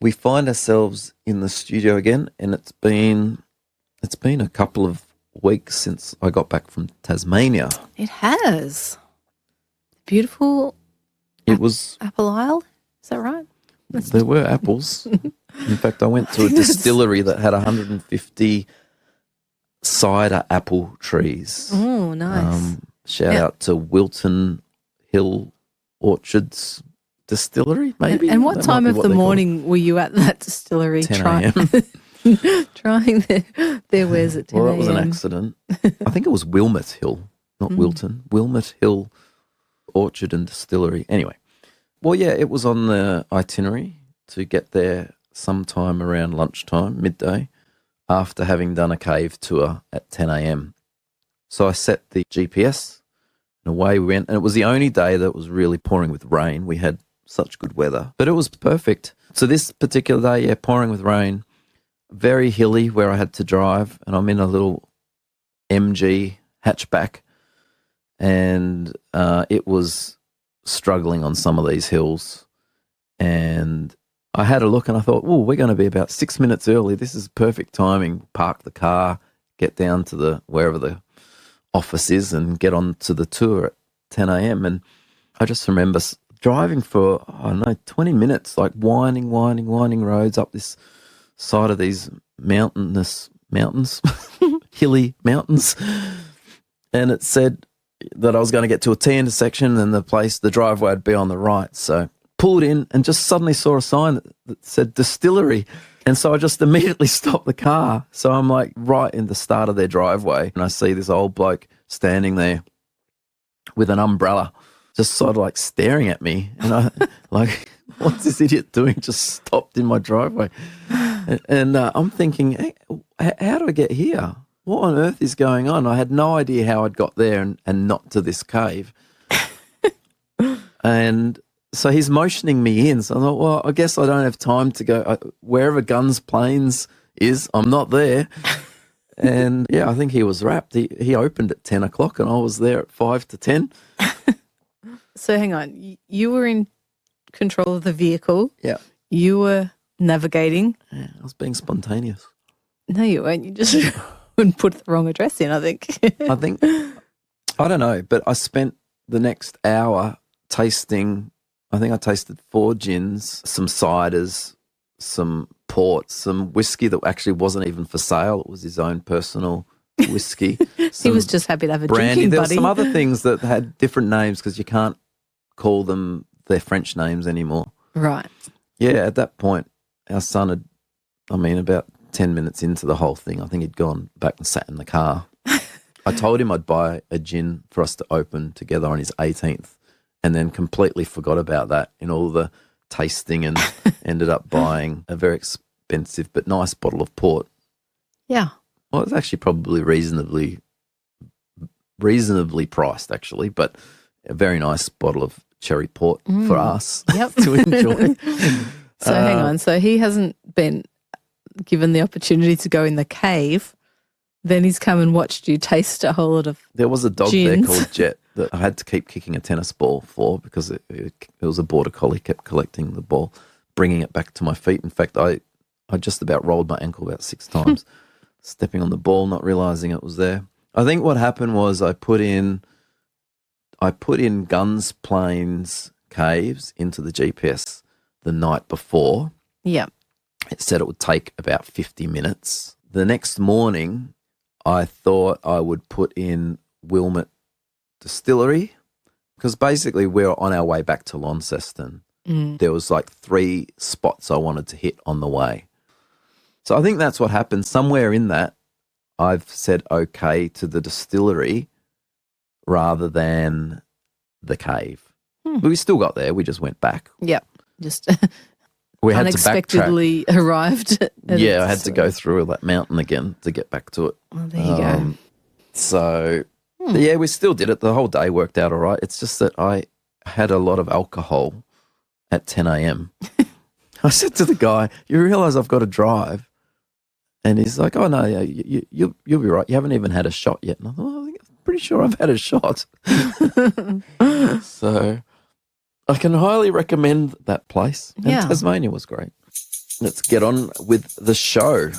we find ourselves in the studio again, and it's been a couple of weeks since I got back from Tasmania. It has. Beautiful. It was. Apple Isle. Is that right? There were apples. In fact, I went to a distillery that had 150 cider apple trees. Oh, nice. Shout out to Wilton Hill Orchards Distillery, maybe. And what time of the morning were you at that distillery? 10 a.m. Trying their wares at 10 a.m. Well, that was an accident. I think it was Wilmot Hill, not Wilton. Wilmot Hill Orchard and Distillery. Anyway, well, yeah, it was on the itinerary to get there sometime around lunchtime, midday, after having done a cave tour at 10 a.m. So I set the GPS and away we went. And it was the only day that was really pouring with rain. We had such good weather, but it was perfect. So this particular day, yeah, pouring with rain, very hilly where I had to drive, and I'm in a little MG hatchback, and it was struggling on some of these hills. And I had a look and I thought, oh, we're going to be about 6 minutes early. This is perfect timing. Park the car, get down to wherever the office is and get on to the tour at 10 a.m. And I just remember driving for, 20 minutes, like winding roads up this side of these mountains, hilly mountains. And it said that I was going to get to a T intersection and the driveway would be on the right. So pulled in and just suddenly saw a sign that said Distillery. And so I just immediately stopped the car. So I'm like right in the start of their driveway, and I see this old bloke standing there with an umbrella, just sort of like staring at me. And I like, what's this idiot doing? Just stopped in my driveway. And I'm thinking, hey, how do I get here? What on earth is going on? I had no idea how I'd got there and not to this cave. And so he's motioning me in. So I thought, well, I guess I don't have time to go. Wherever Guns Plains is, I'm not there. And, yeah, I think he was wrapped. He opened at 10 o'clock and I was there at 5 to 10. So hang on. You were in control of the vehicle. Yeah. You were navigating. Yeah, I was being spontaneous. No, you weren't. You just wouldn't put the wrong address in, I think. I don't know, but I spent the next hour tasting. I think I tasted 4 gins, some ciders, some ports, some whiskey that actually wasn't even for sale. It was his own personal whiskey. He was just happy to have a brandy. drinking There buddy. were some other things that had different names because you can't call them their French names anymore. Right. Yeah, at that point, our son had, about 10 minutes into the whole thing, I think he'd gone back and sat in the car. I told him I'd buy a gin for us to open together on his 18th. And then completely forgot about that in all the tasting and ended up buying a very expensive but nice bottle of port. Yeah. Well, it's actually probably reasonably priced, actually, but a very nice bottle of cherry port for us to enjoy. So hang on. So he hasn't been given the opportunity to go in the cave. Then he's come and watched you taste a whole lot of There was a dog gins. there called Jet that I had to keep kicking a tennis ball for because it was a border collie, kept collecting the ball, bringing it back to my feet. In fact, I just about rolled my ankle about 6 times, stepping on the ball, not realising it was there. I think what happened was I put in Guns Plains Caves into the GPS the night before. Yeah. It said it would take about 50 minutes. The next morning, I thought I would put in Wilmot Distillery because basically we were on our way back to Launceston. There was like 3 spots I wanted to hit on the way. So I think that's what happened. Somewhere in that, I've said okay to the distillery rather than the cave. But we still got there. We just went back. Yeah. Just We had unexpectedly arrived. I had to go through that mountain again to get back to it. Well, there you go. So, yeah, we still did it. The whole day worked out all right. It's just that I had a lot of alcohol at 10 a.m. I said to the guy, you realise I've got to drive? And he's like, oh, no, yeah, you'll be right. You haven't even had a shot yet. And I thought, I'm pretty sure I've had a shot. So I can highly recommend that place. And Tasmania was great. let's get on with the show.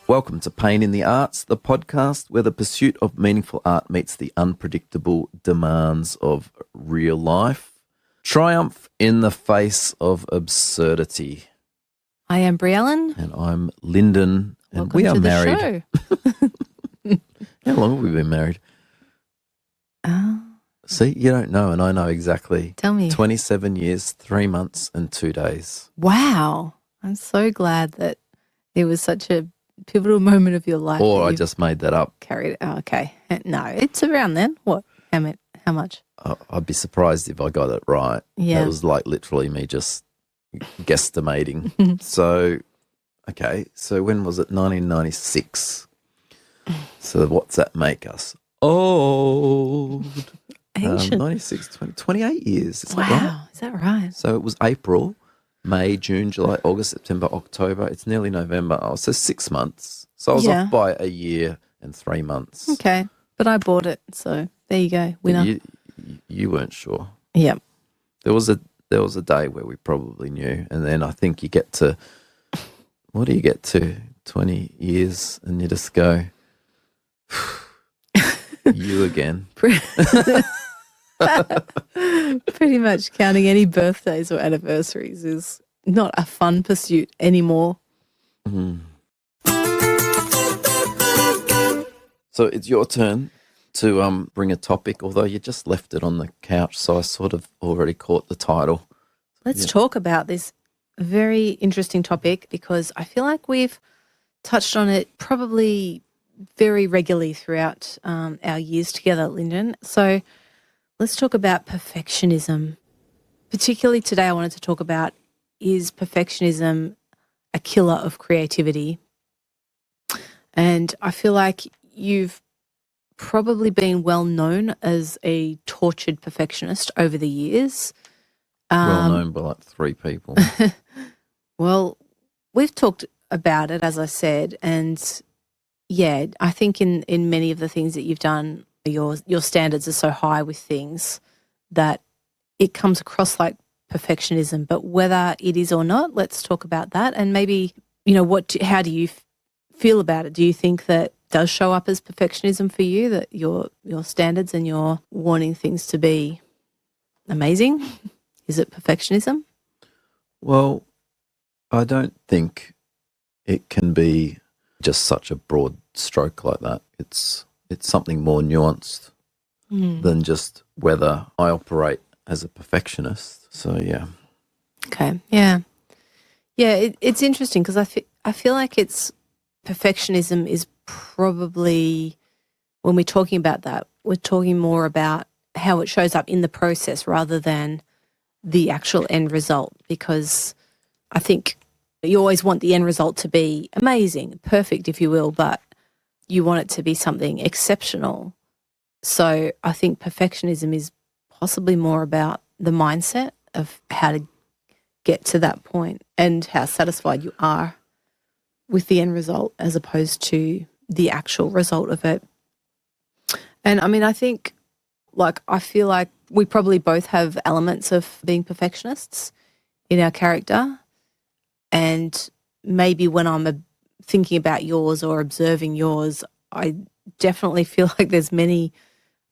Welcome to Pain in the Arts, the podcast where the pursuit of meaningful art meets the unpredictable demands of real life. Triumph in the face of absurdity. I am Breallyn. And I'm Lyndon. And Welcome we are to the married. show. How long have we been married? See, you don't know, and I know exactly. Tell me. 27 years, 3 months, and 2 days. Wow. I'm so glad that it was such a pivotal moment of your life. Or I just made that up. Carried it. Oh, okay. No, it's around then. What? How much? I'd be surprised if I got it right. Yeah. That was like literally me just guesstimating. So, okay. So when was it? 1996. So what's that make us? Old. Ancient. 96, 20, 28 years. Is wow. that right? Is that right? So it was April, May, June, July, August, September, October. It's nearly November. Oh, so 6 months. So I was off by a year and 3 months. Okay. But I bought it. So there you go. Winner. You weren't sure. Yeah. There was a day where we probably knew, and then I think you get to, what do you get to? 20 years, and you just go, you again. Pretty much counting any birthdays or anniversaries is not a fun pursuit anymore. So it's your turn to bring a topic, although you just left it on the couch, so I sort of already caught the title. Let's talk about this very interesting topic because I feel like we've touched on it probably very regularly throughout our years together, Lyndon. So let's talk about perfectionism. Particularly today I wanted to talk about, is perfectionism a killer of creativity? And I feel like you've probably been well known as a tortured perfectionist over the years. Well known by like 3 people. Well, we've talked about it, as I said, and yeah, I think in many of the things that you've done, your standards are so high with things that it comes across like perfectionism. But whether it is or not, let's talk about that. And maybe, how do you feel about it? Do you think that does show up as perfectionism for you, that your standards and your wanting things to be amazing? Is it perfectionism? Well, I don't think it can be just such a broad stroke like that. It's something more nuanced than just whether I operate as a perfectionist. So, yeah. Okay, yeah. Yeah, it's interesting because I feel like perfectionism is probably, when we're talking about that, we're talking more about how it shows up in the process rather than the actual end result, because I think you always want the end result to be amazing, perfect, if you will, but you want it to be something exceptional. So I think perfectionism is possibly more about the mindset of how to get to that point and how satisfied you are with the end result as opposed to the actual result of it. And I mean, I think, I feel like we probably both have elements of being perfectionists in our character. And maybe when I'm thinking about yours or observing yours, I definitely feel like there's many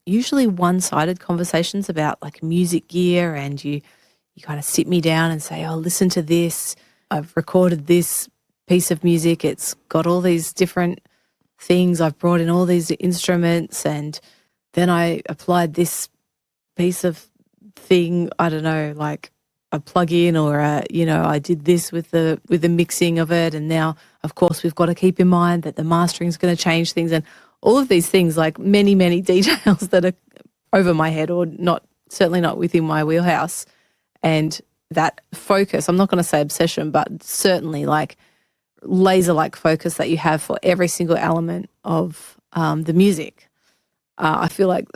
usually one-sided conversations about like music gear, and you kind of sit me down and say, oh, listen to this. I've recorded this piece of music. It's got all these different things. I've brought in all these instruments, and then I applied this piece of thing, I don't know, like a plug-in or I did this with the mixing of it, and now of course we've got to keep in mind that the mastering is going to change things, and all of these things, like many details that are over my head or certainly not within my wheelhouse. And that focus, I'm not going to say obsession, but certainly like laser-like focus that you have for every single element of the music. I feel like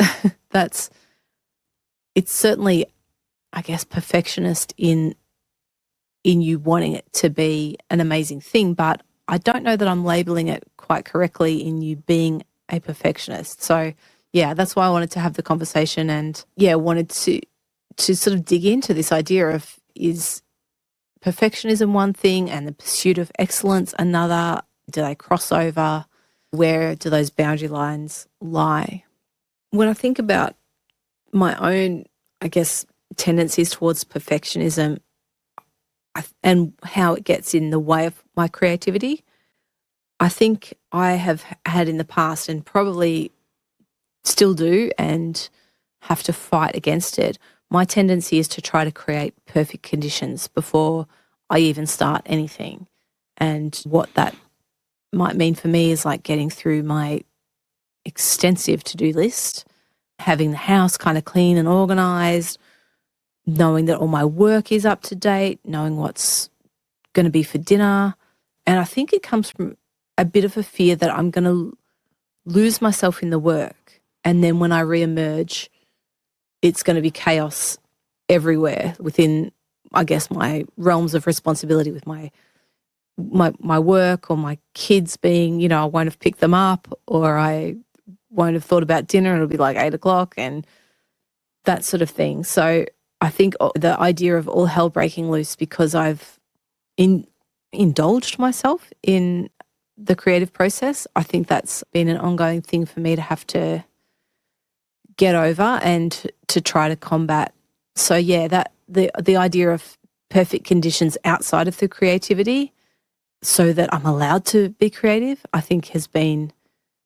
it's certainly, I guess, perfectionist in you wanting it to be an amazing thing, but I don't know that I'm labeling it quite correctly in you being a perfectionist. So, yeah, that's why I wanted to have the conversation and, wanted to sort of dig into this idea of, is perfectionism one thing and the pursuit of excellence another? Do they cross over? Where do those boundary lines lie? When I think about my own, I guess, tendencies towards perfectionism and how it gets in the way of my creativity, I think I have had in the past and probably still do and have to fight against it. My tendency is to try to create perfect conditions before I even start anything. And what that might mean for me is like getting through my extensive to-do list, having the house kind of clean and organised, knowing that all my work is up to date, knowing what's going to be for dinner. And I think it comes from a bit of a fear that I'm going to lose myself in the work. And then when I re-emerge, it's going to be chaos everywhere within, I guess, my realms of responsibility with my work or my kids being, I won't have picked them up or I won't have thought about dinner. It'll be like 8:00 and that sort of thing. So I think the idea of all hell breaking loose because I've indulged myself in the creative process, I think that's been an ongoing thing for me to have to get over and to try to combat. So yeah, that the idea of perfect conditions outside of the creativity so that I'm allowed to be creative, I think has been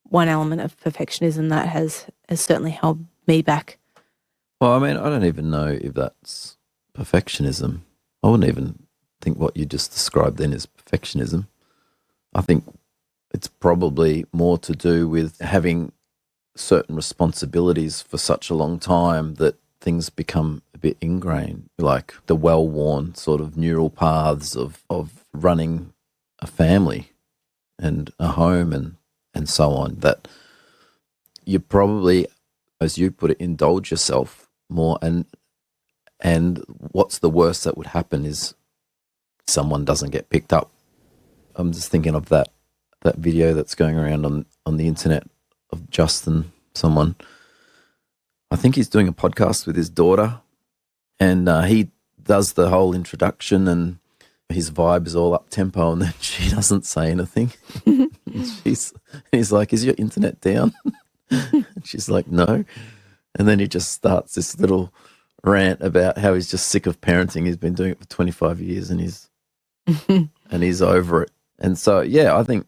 one element of perfectionism that has certainly held me back. Well, I mean, I don't even know if that's perfectionism. I wouldn't even think what you just described then is perfectionism. I think it's probably more to do with having certain responsibilities for such a long time that things become a bit ingrained, like the well-worn sort of neural paths of running a family and a home and so on, that you probably, as you put it, indulge yourself more. And what's the worst that would happen is someone doesn't get picked up. I'm just thinking of that video that's going around on the internet of Justin, someone. I think he's doing a podcast with his daughter, and he does the whole introduction, and his vibe is all up tempo, and then she doesn't say anything. He's like, "Is your internet down?" And she's like, "No." And then he just starts this little rant about how he's just sick of parenting. He's been doing it for 25 years, and he's over it. And so, yeah, I think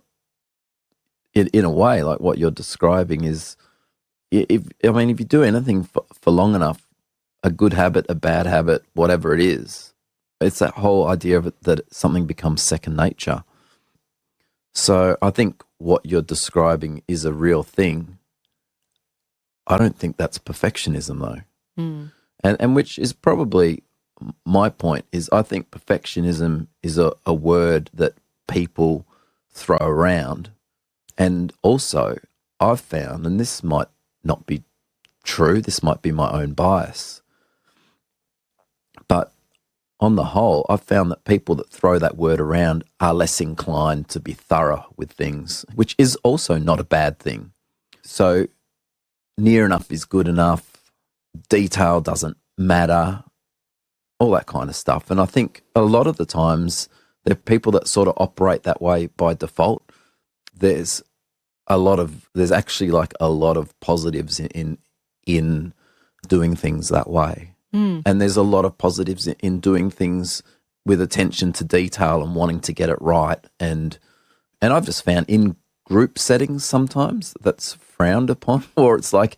in a way, like what you're describing is, if you do anything for long enough, a good habit, a bad habit, whatever it is, it's that whole idea of it that something becomes second nature. So I think what you're describing is a real thing. I don't think that's perfectionism though. Mm. And which is probably my point, is I think perfectionism is a word that people throw around. And also I've found, and this might not be true, this might be my own bias, but on the whole, I've found that people that throw that word around are less inclined to be thorough with things, which is also not a bad thing. So near enough is good enough, detail doesn't matter, all that kind of stuff. And I think a lot of the times there are people that sort of operate that way by default. There's actually like a lot of positives in doing things that way. Mm. And there's a lot of positives in doing things with attention to detail and wanting to get it right. And I've just found in group settings sometimes that's frowned upon, or it's like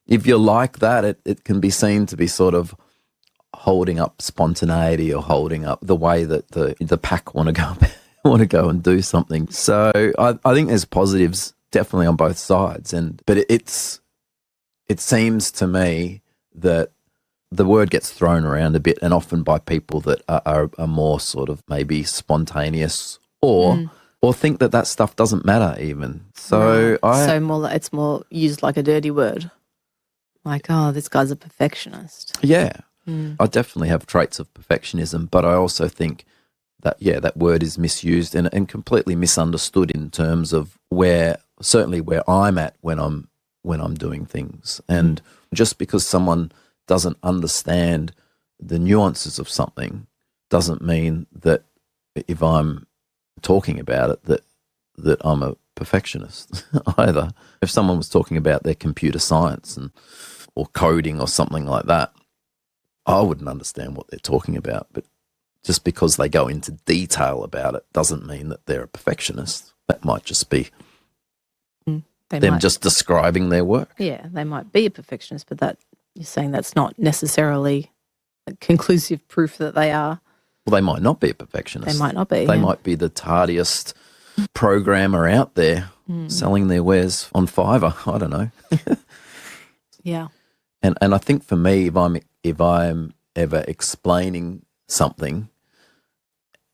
if you're like that, it can be seen to be sort of holding up spontaneity or holding up the way that the pack want to go and do something. So I think there's positives definitely on both sides, but it seems to me that the word gets thrown around a bit, and often by people that are more sort of maybe spontaneous or think that stuff doesn't matter even. So right. It's more used like a dirty word, like, oh, this guy's a perfectionist. Yeah, I definitely have traits of perfectionism, but I also think that word is misused and completely misunderstood in terms of certainly where I'm at when I'm doing things. And just because someone doesn't understand the nuances of something doesn't mean that if I'm talking about it that I'm a perfectionist either. If someone was talking about their computer science or coding or something like that, I wouldn't understand what they're talking about. But just because they go into detail about it doesn't mean that they're a perfectionist. That might just be just describing their work. Yeah, they might be a perfectionist, but you're saying that's not necessarily a conclusive proof that they are. Well, they might not be a perfectionist. They might not be. They might be the tardiest programmer out there selling their wares on Fiverr. I don't know. Yeah. And I think for me, if I'm ever explaining something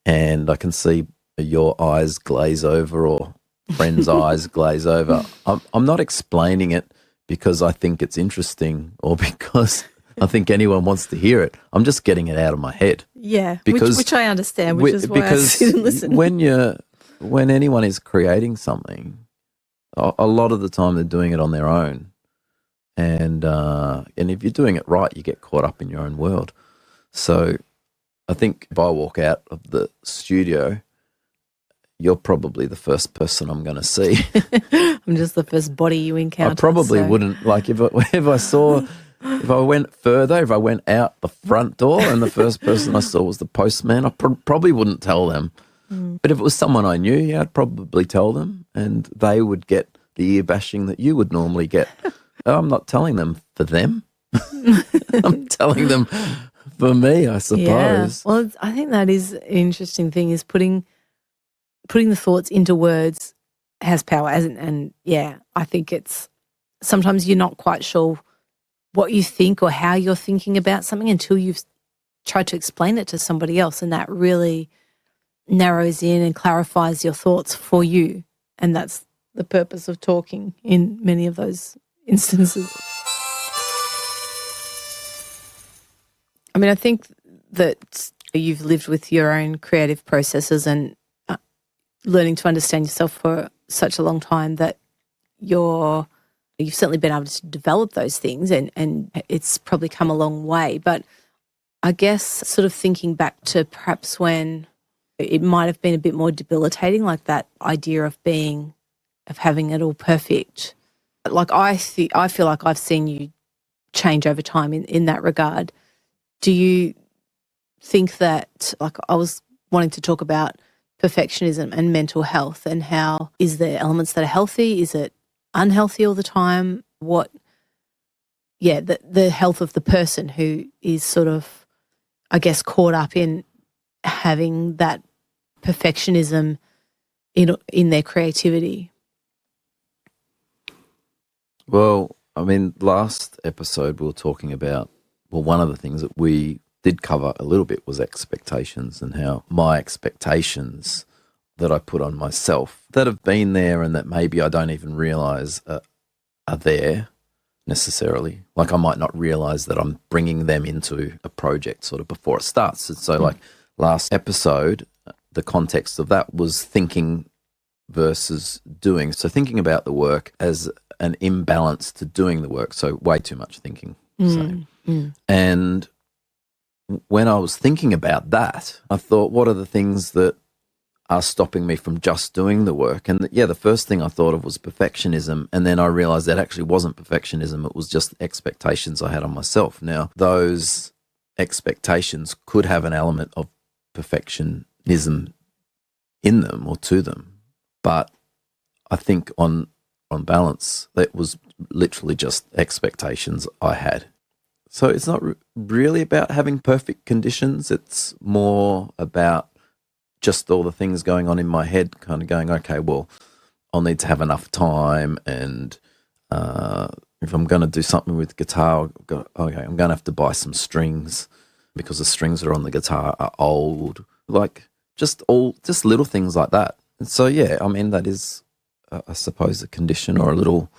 and I can see your eyes glaze over or friends' eyes glaze over, I'm not explaining it because I think it's interesting or because I think anyone wants to hear it. I'm just getting it out of my head. Yeah, which I understand, which is why I sit and listen. When anyone is creating something, a lot of the time they're doing it on their own. And if you're doing it right, you get caught up in your own world. So I think if I walk out of the studio, you're probably the first person I'm going to see. I'm just the first body you encounter. I probably wouldn't, like if I went further, if I went out the front door and the first person I saw was the postman, I probably wouldn't tell them. But if it was someone I knew, yeah, I'd probably tell them and they would get the ear bashing that you would normally get. I'm not telling them for them. I'm telling them for me, I suppose. Yeah. Well, I think that is an interesting thing, is putting the thoughts into words has power. And yeah, I think it's sometimes you're not quite sure what you think or how you're thinking about something until you've tried to explain it to somebody else, and that really narrows in and clarifies your thoughts for you. And that's the purpose of talking in many of those instances. I mean, I think that you've lived with your own creative processes and learning to understand yourself for such a long time that you've certainly been able to develop those things and it's probably come a long way. But I guess sort of thinking back to perhaps when it might have been a bit more debilitating, like that idea of having it all perfect. Like I feel like I've seen you change over time in that regard. Do you think that, like I was wanting to talk about perfectionism and mental health and how is there elements that are healthy? Is it unhealthy all the time? The health of the person who is sort of, I guess, caught up in having that perfectionism in their creativity. Well, I mean, last episode we were talking about, one of the things that we did cover a little bit was expectations and how my expectations that I put on myself that have been there and that maybe I don't even realise are there necessarily. Like I might not realise that I'm bringing them into a project sort of before it starts. And so like last episode, the context of that was thinking versus doing. So thinking about the work as an imbalance to doing the work. So way too much thinking. And when I was thinking about that, I thought, what are the things that are stopping me from just doing the work? And the first thing I thought of was perfectionism. And then I realized that actually wasn't perfectionism. It was just expectations I had on myself. Now, those expectations could have an element of perfectionism in them or to them. But I think on balance, that was literally just expectations I had. So it's not really about having perfect conditions. It's more about just all the things going on in my head, kind of going, okay, well, I'll need to have enough time. And if I'm going to do something with guitar, I'm going to have to buy some strings because the strings that are on the guitar are old. Like just little things like that. And so, yeah, I mean, that is, I suppose, a condition or a little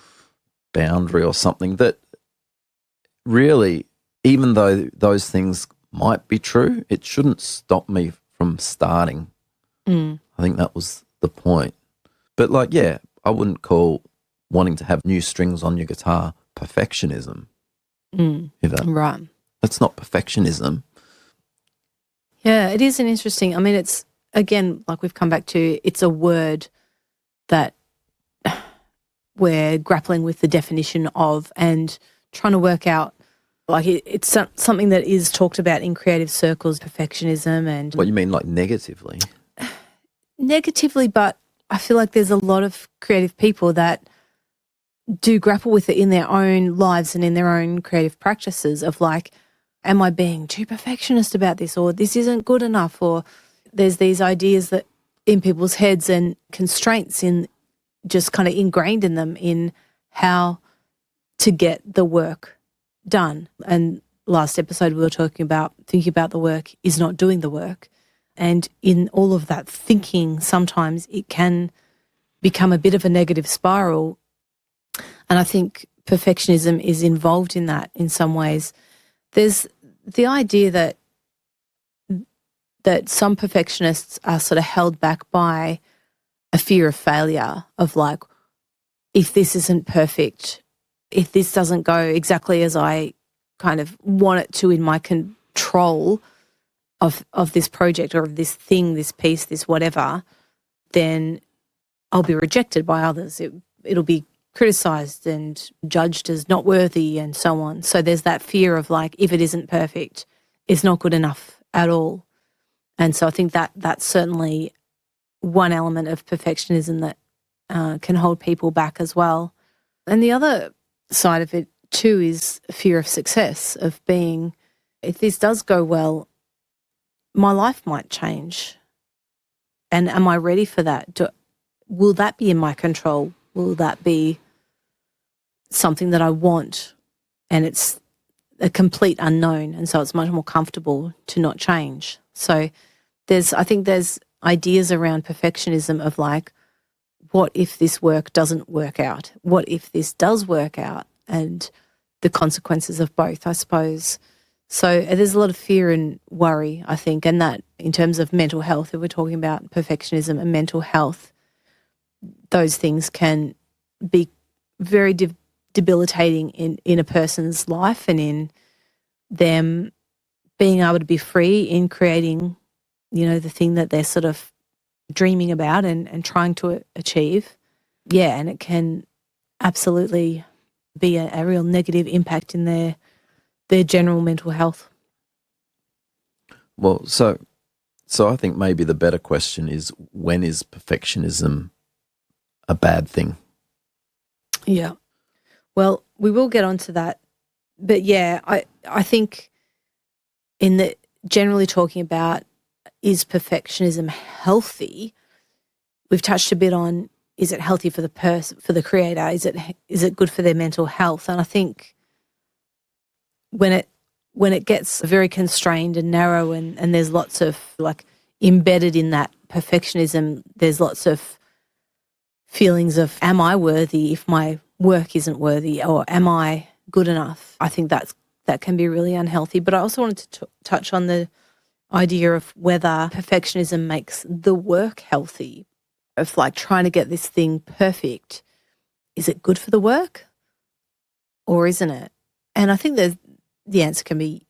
boundary or something that really, even though those things might be true, it shouldn't stop me from starting. Mm. I think that was the point. But like, yeah, I wouldn't call wanting to have new strings on your guitar perfectionism. Right. That's not perfectionism. Yeah, it is an interesting, I mean, it's, again, like we've come back to, it's a word that we're grappling with the definition of and trying to work out, like it's something that is talked about in creative circles, perfectionism and What you mean, like negatively? negatively, but I feel like there's a lot of creative people that do grapple with it in their own lives and in their own creative practices of like, am I being too perfectionist about this, or this isn't good enough, or there's these ideas that in people's heads and constraints in just kind of ingrained in them in how to get the work done. And last episode we were talking about thinking about the work is not doing the work. And in all of that thinking, sometimes it can become a bit of a negative spiral. And I think perfectionism is involved in that in some ways. There's the idea that some perfectionists are sort of held back by a fear of failure, of like, if this isn't perfect, if this doesn't go exactly as I kind of want it to in my control of this project or of this thing, this piece, this whatever, then I'll be rejected by others. It'll be criticised and judged as not worthy and so on. So there's that fear of like, if it isn't perfect, it's not good enough at all. And so I think that that's certainly one element of perfectionism that can hold people back as well. And the other side of it too is fear of success, of being, if this does go well, my life might change. And am I ready for that? Will that be in my control? Will that be something that I want? And it's a complete unknown. And so it's much more comfortable to not change. So I think there's ideas around perfectionism of like, what if this work doesn't work out? What if this does work out? And the consequences of both, I suppose. So there's a lot of fear and worry, I think, and that in terms of mental health, if we're talking about perfectionism and mental health, those things can be very debilitating in a person's life and in them being able to be free in creating, the thing that they're sort of dreaming about and trying to achieve. Yeah, and it can absolutely be a real negative impact in their general mental health. Well, so I think maybe the better question is, when is perfectionism a bad thing? Yeah. Well, we will get onto that. But yeah, I think in the generally talking about, is perfectionism healthy? We've touched a bit on, is it healthy for the person, for the creator? Is it good for their mental health? And I think when it gets very constrained and narrow and there's lots of like embedded in that perfectionism, there's lots of feelings of, am I worthy if my work isn't worthy, or am I good enough? I think that can be really unhealthy. But I also wanted to touch on the idea of whether perfectionism makes the work healthy, of like trying to get this thing perfect. Is it good for the work or isn't it? And I think the answer can be,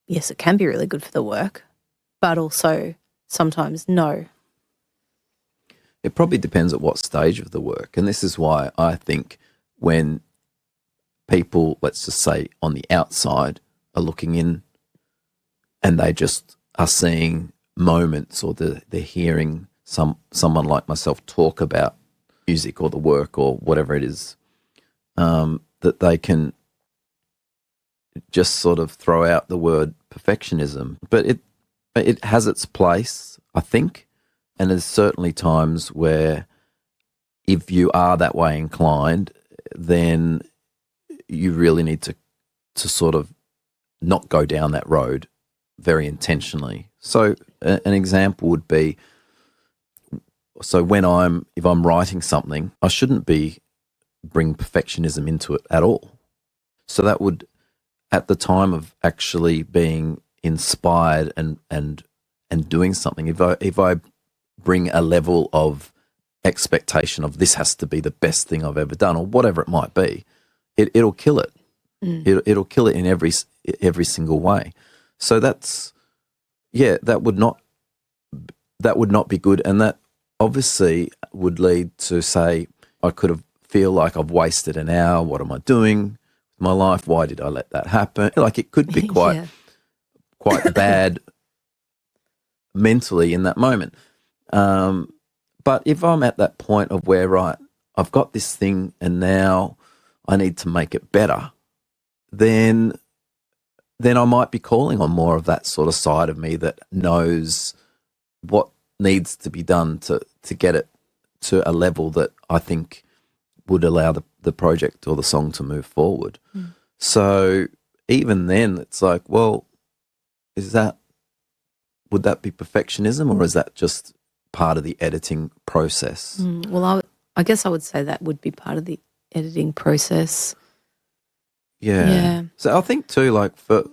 yes, it can be really good for the work, but also sometimes no. It probably depends at what stage of the work. And this is why I think when people, let's just say on the outside, are looking in and they just are seeing moments, or they're hearing someone like myself talk about music or the work or whatever it is, that they can just sort of throw out the word perfectionism. But it has its place, I think, and there's certainly times where if you are that way inclined, then you really need to sort of not go down that road very intentionally. So an example would be, so if I'm writing something, I shouldn't bring perfectionism into it at all. So that would, at the time of actually being inspired and and doing something, if I bring a level of expectation of this has to be the best thing I've ever done or whatever it might be, it'll kill it. It'll kill it in every single way. So that would not be good, and that obviously would lead to, say, I could have feel like I've wasted an hour. What am I doing with my life? Why did I let that happen? Like, it could be quite bad mentally in that moment. But if I'm at that point of where, right, I've got this thing and now I need to make it better, then I might be calling on more of that sort of side of me that knows what needs to be done to get it to a level that I think would allow the project or the song to move forward. So even then, it's like, well, would that be perfectionism, or is that just part of the editing process? Well, I guess I would say that would be part of the editing process. Yeah. So I think too, like for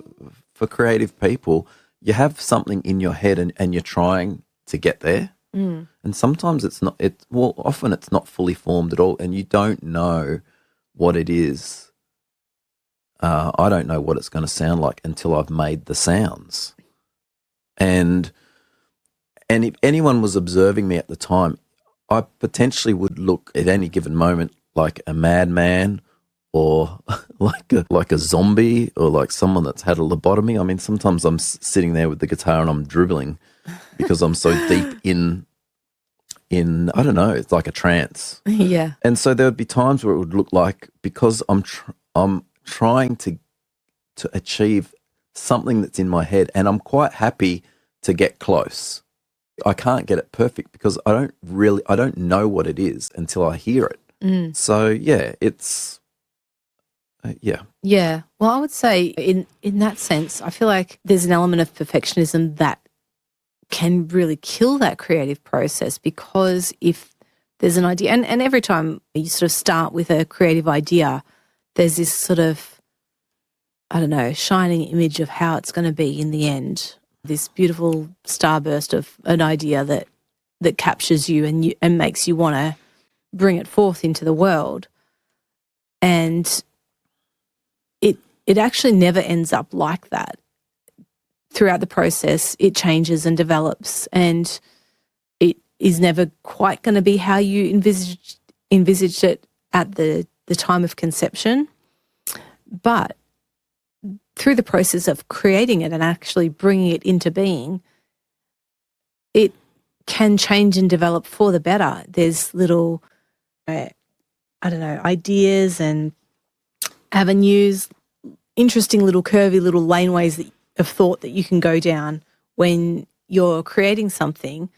creative people, you have something in your head and you're trying to get there. And sometimes often it's not fully formed at all, and you don't know what it is. I don't know what it's going to sound like until I've made the sounds. And if anyone was observing me at the time, I potentially would look at any given moment like a madman, or like a zombie, or like someone that's had a lobotomy. I mean, sometimes I'm sitting there with the guitar and I'm dribbling because I'm so deep in I don't know, it's like a trance. Yeah. And so there would be times where it would look like, because I'm trying to achieve something that's in my head, and I'm quite happy to get close. I can't get it perfect because I don't know what it is until I hear it. So yeah, it's yeah. Yeah. Well, I would say in that sense, I feel like there's an element of perfectionism that can really kill that creative process, because if there's an idea, and every time you sort of start with a creative idea, there's this sort of, I don't know, shining image of how it's going to be in the end, this beautiful starburst of an idea that captures you and makes you want to bring it forth into the world. And it actually never ends up like that. Throughout the process, it changes and develops, and it is never quite going to be how you envisaged it at the time of conception. But through the process of creating it and actually bringing it into being, it can change and develop for the better. There's little, ideas and avenues, interesting little curvy little laneways of thought that you can go down when you're creating something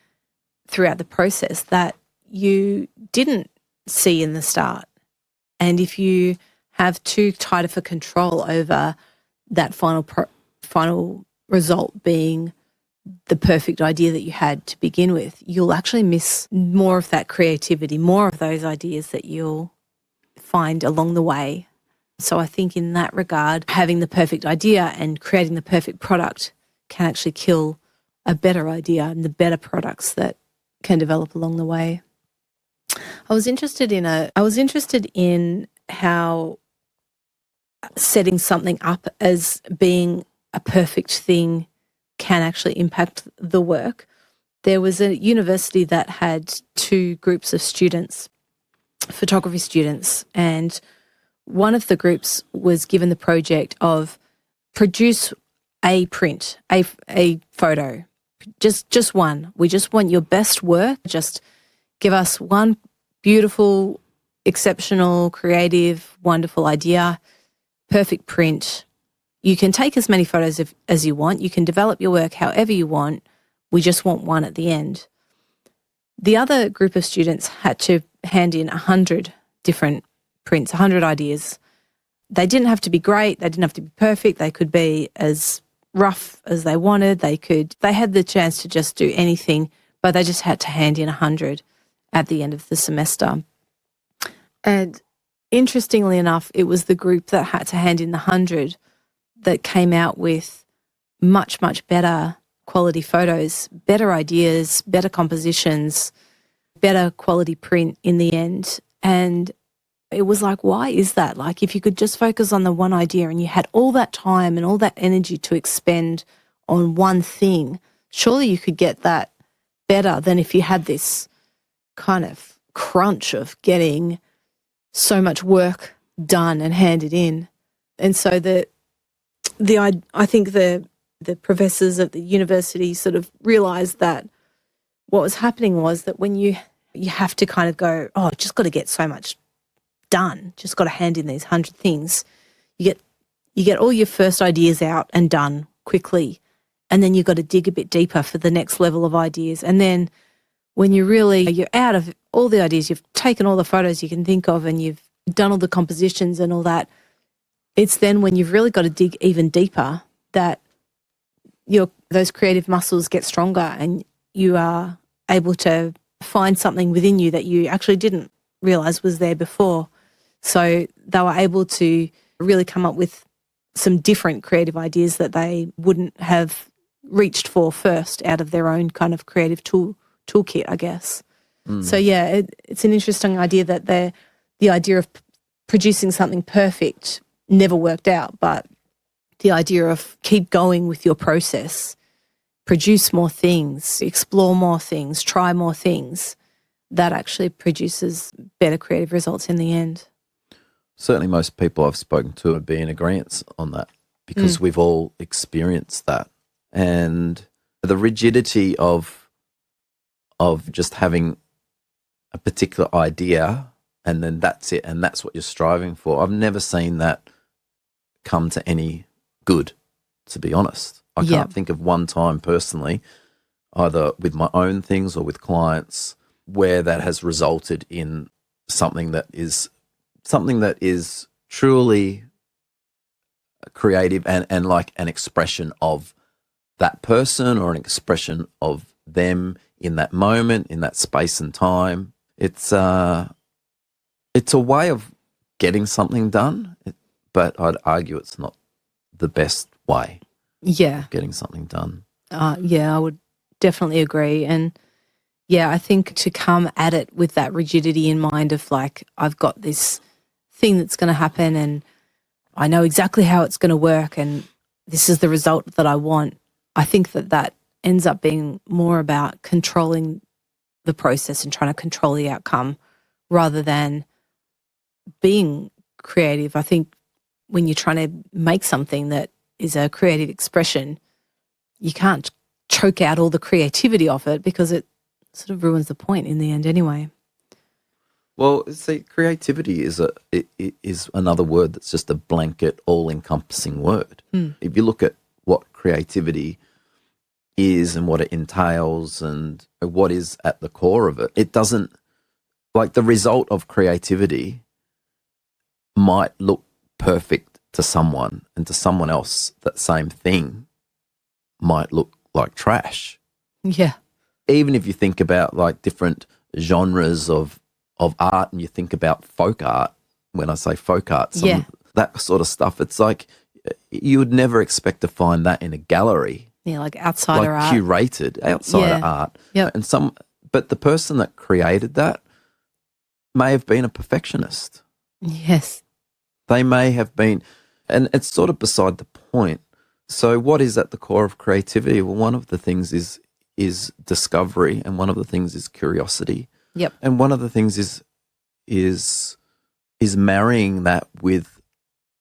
throughout the process that you didn't see in the start. And if you have too tight of a control over that final result being the perfect idea that you had to begin with, you'll actually miss more of that creativity, more of those ideas that you'll find along the way. So I think in that regard, having the perfect idea and creating the perfect product can actually kill a better idea and the better products that can develop along the way. I was interested in how setting something up as being a perfect thing can actually impact the work. There was a university that had two groups of students, photography students, and one of the groups was given the project of produce a print, a photo, just one. We just want your best work. Just give us one beautiful, exceptional, creative, wonderful idea, perfect print. You can take as many photos as you want. You can develop your work however you want. We just want one at the end. The other group of students had to hand in 100 different prints, 100 ideas. They didn't have to be great. They didn't have to be perfect. They could be as rough as they wanted. They had the chance to just do anything, but they just had to hand in 100 at the end of the semester. And interestingly enough, it was the group that had to hand in the 100 that came out with much, much better quality photos, better ideas, better compositions, better quality print in the end. And it was like, why is that? Like, if you could just focus on the one idea and you had all that time and all that energy to expend on one thing, surely you could get that better than if you had this kind of crunch of getting so much work done and handed in. And so I think the professors at the university sort of realised that what was happening was that when you have to kind of go, oh, just got to get so much done, just got to hand in these 100 things, you get all your first ideas out and done quickly, and then you've got to dig a bit deeper for the next level of ideas. And then when you're out of all the ideas, you've taken all the photos you can think of and you've done all the compositions and all that, it's then when you've really got to dig even deeper that those creative muscles get stronger and you are able to find something within you that you actually didn't realise was there before. So they were able to really come up with some different creative ideas that they wouldn't have reached for first out of their own kind of creative toolkit, I guess. So, yeah, it's an interesting idea that the idea of producing something perfect never worked out, but the idea of keep going with your process, produce more things, explore more things, try more things, that actually produces better creative results in the end. Certainly most people I've spoken to would be in agreement on that because we've all experienced that. And the rigidity of just having a particular idea and then that's it and that's what you're striving for, I've never seen that come to any good, to be honest. I can't think of one time personally, either with my own things or with clients, where that has resulted in something that is truly creative and like an expression of that person or an expression of them in that moment, in that space and time. It's a way of getting something done, but I'd argue it's not the best way of getting something done. I would definitely agree. And yeah, I think to come at it with that rigidity in mind of like, I've got this thing that's going to happen and I know exactly how it's going to work and this is the result that I want. I think that ends up being more about controlling the process and trying to control the outcome rather than being creative. I think when you're trying to make something that is a creative expression, you can't choke out all the creativity of it because it sort of ruins the point in the end anyway. Well, see, creativity is another word that's just a blanket, all-encompassing word. If you look at what creativity is and what it entails and what is at the core of it, it doesn't, like the result of creativity might look perfect to someone and to someone else that same thing might look like trash. Yeah. Even if you think about like different genres of art and you think about folk art, when I say folk art, that sort of stuff, it's like you would never expect to find that in a gallery. Yeah, like outsider art. Curated outsider art. Yep. But the person that created that may have been a perfectionist. Yes. They may have been, and it's sort of beside the point. So what is at the core of creativity? Well, one of the things is discovery, and one of the things is curiosity. Yep. And one of the things is marrying that with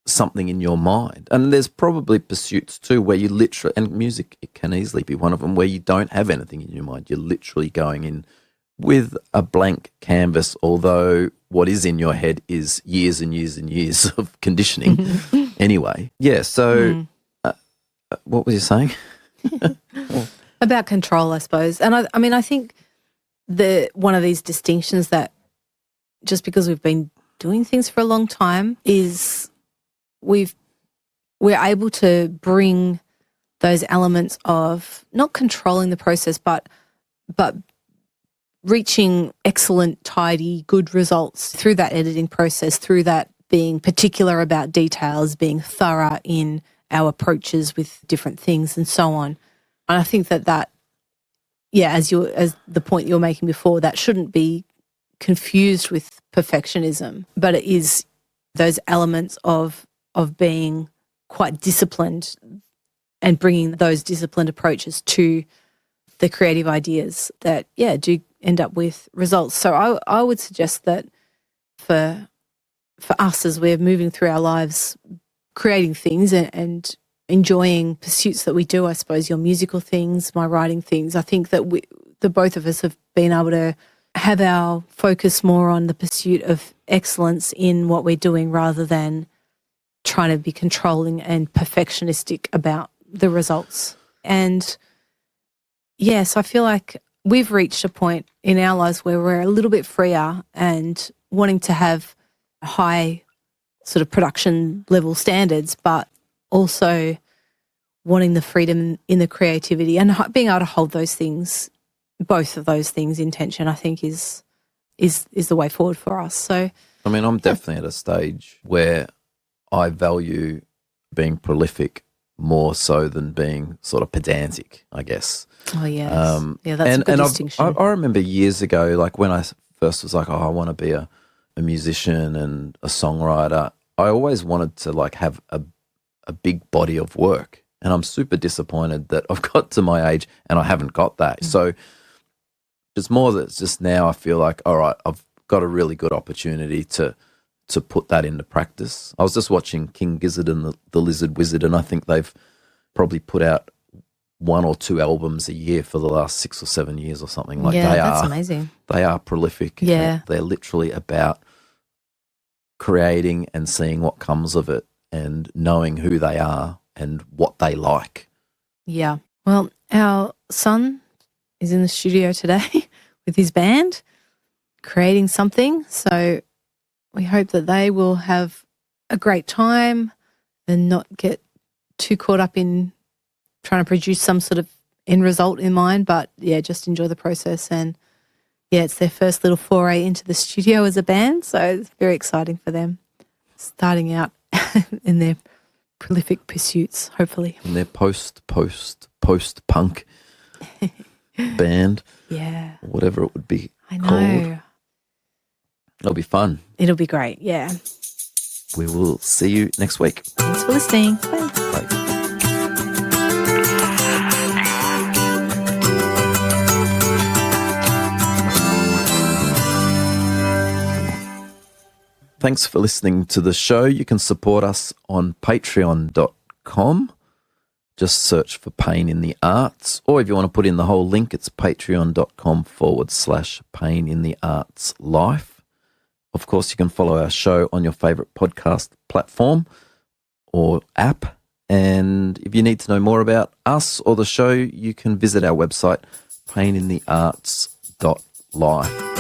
something in your mind. And there's probably pursuits too where you literally, and music, it can easily be one of them, where you don't have anything in your mind. You're literally going in with a blank canvas, although what is in your head is years and years and years of conditioning anyway. Yeah, so what was you saying? About control, I suppose. And I mean, I think one of these distinctions that just because we've been doing things for a long time is we're able to bring those elements of not controlling the process, but reaching excellent, tidy, good results through that editing process, through that being particular about details, being thorough in our approaches with different things and so on. And I think that as the point you were making before, that shouldn't be confused with perfectionism, but it is those elements of being quite disciplined and bringing those disciplined approaches to the creative ideas that, do end up with results. So I would suggest that for us, as we're moving through our lives, creating things and enjoying pursuits that we do, I suppose your musical things, my writing things, I think that the both of us have been able to have our focus more on the pursuit of excellence in what we're doing rather than trying to be controlling and perfectionistic about the results. And yes, I feel like we've reached a point in our lives where we're a little bit freer and wanting to have high sort of production level standards, but also wanting the freedom in the creativity and being able to hold those things, both of those things in tension, I think is the way forward for us. So, I mean, I'm definitely at a stage where I value being prolific more so than being sort of pedantic, I guess. Oh, yes. That's a good distinction. I remember years ago, like when I first was like, I want to be a musician and a songwriter, I always wanted to like have a big body of work. And I'm super disappointed that I've got to my age and I haven't got that. So it's more that it's just now I feel like, all right, I've got a really good opportunity to put that into practice. I was just watching King Gizzard and the Lizard Wizard, and I think they've probably put out 1 or 2 albums a year for the last 6 or 7 years or something. Like that's amazing. They are prolific. Yeah. They're literally about creating and seeing what comes of it and knowing who they are and what they like. Yeah. Well, our son is in the studio today with his band creating something. So we hope that they will have a great time and not get too caught up in trying to produce some sort of end result in mind, but just enjoy the process. And it's their first little foray into the studio as a band, so it's very exciting for them, starting out in their prolific pursuits, hopefully. In their post-punk band. Yeah. Whatever it would be called. It'll be fun. It'll be great, yeah. We will see you next week. Thanks for listening. Bye. Bye. Thanks for listening to the show. You can support us on patreon.com. Just search for Pain in the Arts. Or if you want to put in the whole link, it's patreon.com/Pain in the Arts Life. Of course, you can follow our show on your favourite podcast platform or app. And if you need to know more about us or the show, you can visit our website, paininthearts.life.